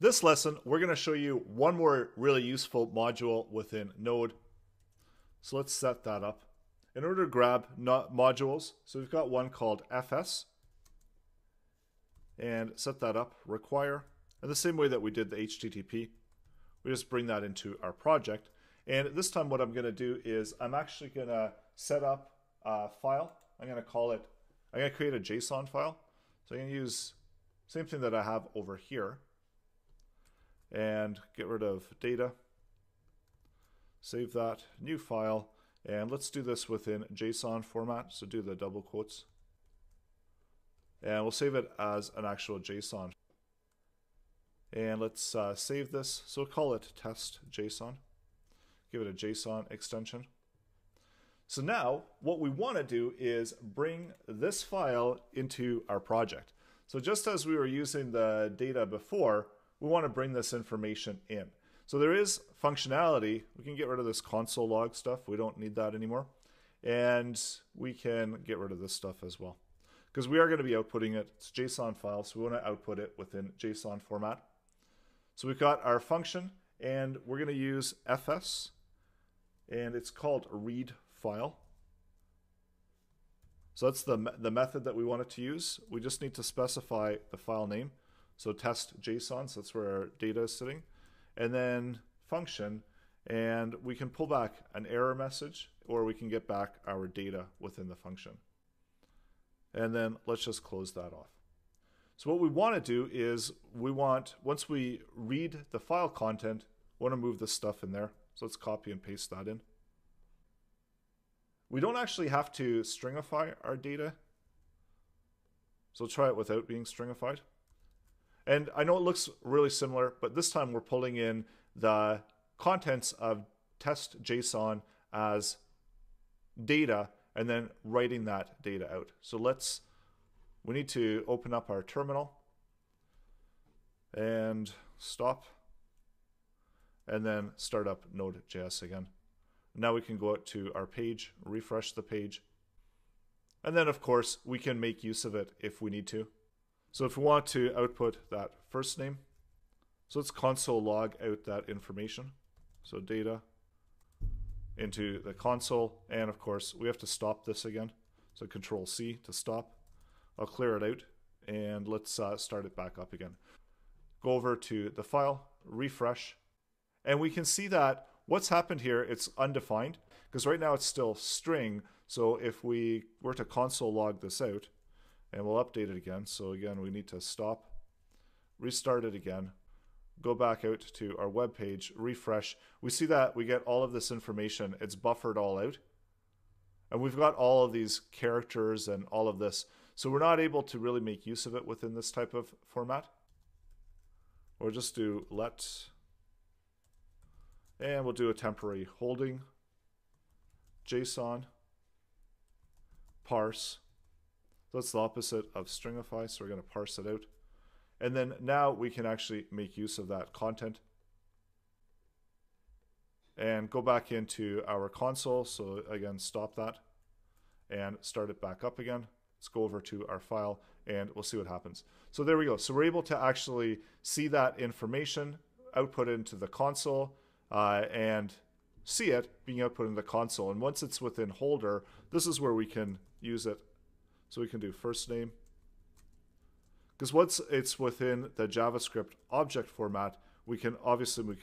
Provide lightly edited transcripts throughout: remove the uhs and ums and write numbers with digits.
This lesson, we're going to show you one more really useful module within Node. So let's set that up. In order to grab modules, so we've got one called FS, and set that up, require, and the same way that we did the HTTP, we just bring that into our project. And this time what I'm going to do is I'm actually going to set up a file. I'm going to create a JSON file. So I'm going to use the same thing that I have over here and get rid of data, save that, new file, and let's do this within JSON format, so do the double quotes. And we'll save it as an actual JSON. And let's save this, so we'll call it test JSON. Give it a JSON extension. So now what we want to do is bring this file into our project. So just as we were using the data before, we want to bring this information in. So there is functionality. We can get rid of this console log stuff. We don't need that anymore. And we can get rid of this stuff as well, because we are going to be outputting it. It's a JSON file, so we want to output it within JSON format. So we've got our function, and we're going to use fs, and it's called read file. So that's the method that we want it to use. We just need to specify the file name. So test JSON, so that's where our data is sitting. And then function, and we can pull back an error message, or we can get back our data within the function. And then let's just close that off. So what we want to do is once we read the file content, we want to move this stuff in there. So let's copy and paste that in. We don't actually have to stringify our data. So try it without being stringified. And I know it looks really similar, but this time we're pulling in the contents of test JSON as data and then writing that data out. So we need to open up our terminal and stop, and then start up Node.js again. Now we can go out to our page, refresh the page, and then of course we can make use of it if we need to. So if we want to output that first name, so let's console log out that information. So data into the console, and of course we have to stop this again. So Control C to stop. I'll clear it out, and let's start it back up again. Go over to the file, refresh, and we can see that what's happened here, it's undefined, because right now it's still string. So if we were to console log this out, and we'll update it again. So again, we need to stop, restart it again, go back out to our web page, refresh. We see that we get all of this information. It's buffered all out. And we've got all of these characters and all of this. So we're not able to really make use of it within this type of format. Or just do let, and we'll do a temporary holding, JSON, parse. That's the opposite of stringify, so we're going to parse it out. And then now we can actually make use of that content. And go back into our console, so again, stop that, and start it back up again. Let's go over to our file, and we'll see what happens. So there we go. So we're able to actually see that information output into the console, and see it being output in the console. And once it's within holder, this is where we can use it. So we can do first name, because once it's within the JavaScript object format, we can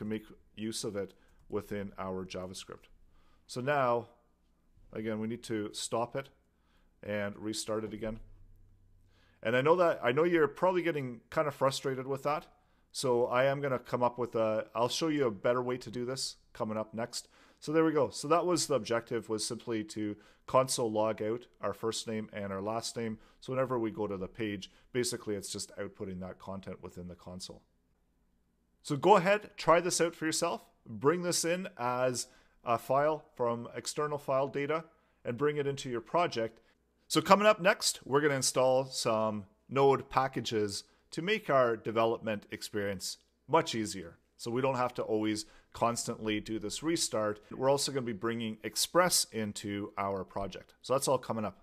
make use of it within our JavaScript. So now, again, we need to stop it and restart it again. And I know you're probably getting kind of frustrated with that. So I am going to come up with I'll show you a better way to do this coming up next. So there we go. So that was the objective, was simply to console log out our first name and our last name. So whenever we go to the page, basically it's just outputting that content within the console. So go ahead, try this out for yourself. Bring this in as a file from external file data and bring it into your project. So coming up next, we're going to install some Node packages to make our development experience much easier. So we don't have to always constantly do this restart. We're also going to be bringing Express into our project. So that's all coming up.